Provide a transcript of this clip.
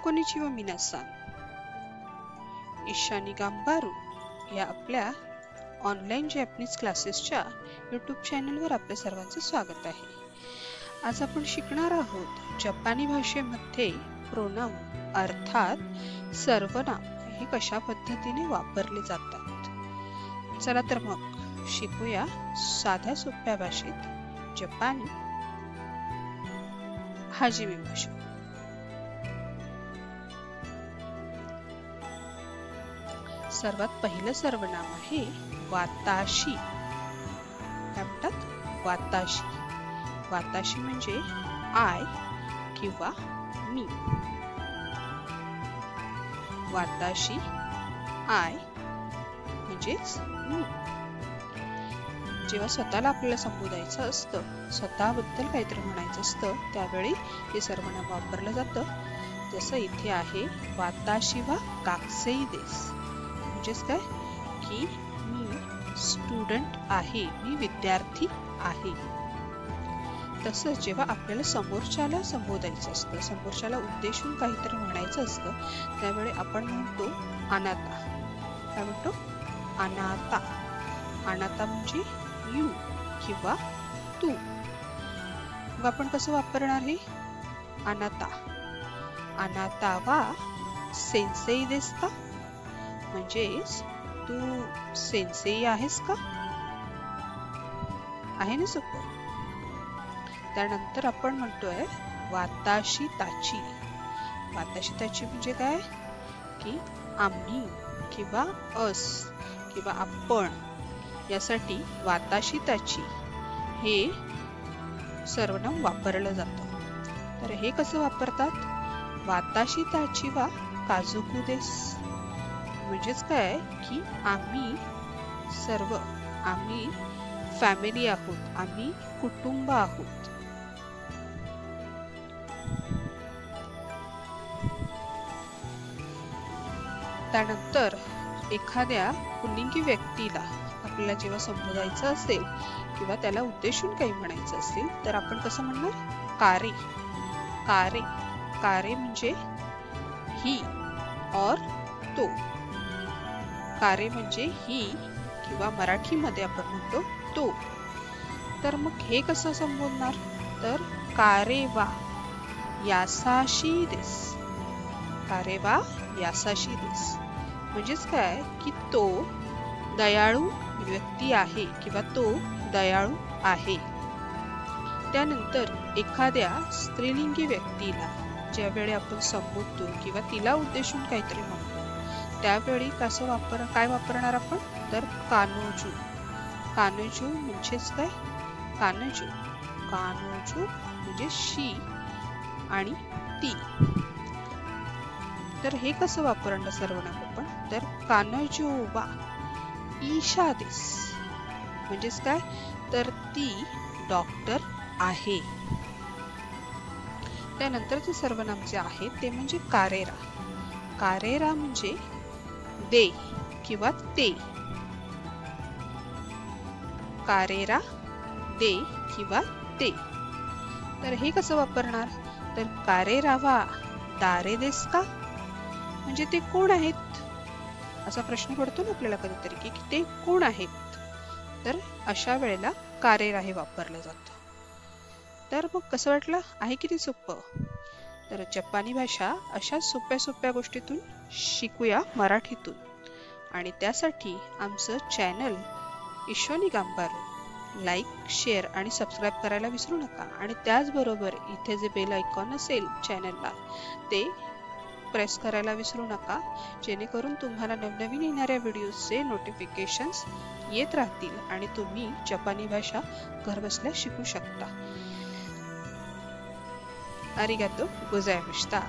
Konnichiwa मिनासान. Ishani गांबारू या आपल्या online Japanese क्लासेसच्या यूट्यूब चॅनलवर आपल्या सर्वांचे स्वागत आहे. आज आपण शिकणार आहोत जपानी भाषेमध्ये प्रोनाउन अर्थात सर्वनाम हे कशा पद्धतीने वापरले जातात. चला तर मग शिकूया साध्या सोप्या भाषेत जपानी हाजिमेमाशो. सर्वात पहिलं सर्वनाम आहे वाताशी. काय म्हणतात? वाताशी. वाताशी म्हणजे आय किंवा मी. वाताशी आय म्हणजेच मी. जेव्हा स्वतःला आपल्याला संबोधायचं असतं, स्वतःबद्दल काहीतरी म्हणायचं असतं, त्यावेळी हे सर्वनाम वापरलं जातं. जसं इथे आहे वाताशी वा काक्सेई देस. म्हणजेच काय की मी स्टुडंट आहे, मी विद्यार्थी आहे. तसंच जेव्हा आपल्याला समोरच्याला संबोधायचं असतं, समोरच्याला उद्देशून काहीतरी म्हणायचं असतं, त्यावेळी आपण म्हणतो अनाता. काय म्हणतो? अनाता. अनाता म्हणजे यू किंवा तू. मग आपण कसं वापरणार हे? अनाता. अनाता वा सेन्सेई देस का? म्हणजेच तू सेन्सेई आहेस का? आहे ना सोपं. त्यानंतर आपण म्हणतोय वाताशी ताची. वाताशी ताची म्हणजे काय की आम्ही किंवा अस किंवा आपण यासाठी वाताशी ताची हे सर्वनाम वापरलं जातं. तर हे कसं वापरतात? वाताशी ताची वा काजुकू देस. म्हणजेच काय की आम्ही सर्व, आम्ही फॅमिली आहोत, आम्ही कुटुंब आहोत. त्यानंतर एखाद्या पुल्लिंगी व्यक्तीला आपल्याला जेव्हा संबोधायचं असेल किंवा त्याला उद्देशून काही म्हणायचं असेल तर आपण कसं म्हणणार? कारे. कारे. कारे म्हणजे ही और तो. कारे म्हणजे ही किंवा मराठीमध्ये आपण म्हणतो तो. तर मग हे कसं संबोधणार? तर कारे वा यासाशी देस. कारे वा यासाशी देस. म्हणजेच काय की तो दयाळू व्यक्ती आहे किंवा तो दयाळू आहे. त्यानंतर एखाद्या स्त्रीलिंगी व्यक्तीला ज्यावेळी आपण संबोधतो किंवा तिला उद्देशून काहीतरी म्हणतो, त्यावेळी काय वापरणार आपण? तर कानोजू. कानोजू म्हणजेच काय? कानोजू. कानोजू म्हणजे शी आणि ती. तर हे कसं वापरणार सर्वनाम आपण? तर कानोजू वा ईशा देस. म्हणजेच काय? तर ती डॉक्टर आहे. त्यानंतरचे सर्वनाम जे आहे ते म्हणजे कारेरा. कारेरा म्हणजे दे किंवा ते. कारेरा दे किंवा ते. तर हे कसं वापरणार? तर कारेरा वा दारे देस का? म्हणजे ते कोण आहेत? असा प्रश्न पडतो ना आपल्याला कधीतरी की ते कोण आहेत. तर अशा वेळेला कारेरा हे वापरलं जातं. तर मग कसं वाटलं? आहे किती सोपं. तर जपानी भाषा अशा सोप्या सोप्या गोष्टीतून शिकूया मराठीतून. आणि त्यासाठी आमचं चॅनल ईशानी गांबारू लाईक, शेअर आणि सबस्क्राईब करायला विसरू नका. आणि त्याचबरोबर इथे जे बेल आयकॉन असेल चॅनलला ते प्रेस करायला विसरू नका, जेणेकरून तुम्हाला नवनवीन येणाऱ्या व्हिडिओचे नोटिफिकेशन्स येत राहतील आणि तुम्ही जपानी भाषा घरबसल्या शिकू शकता. आरिगातो गोजायमाशिता.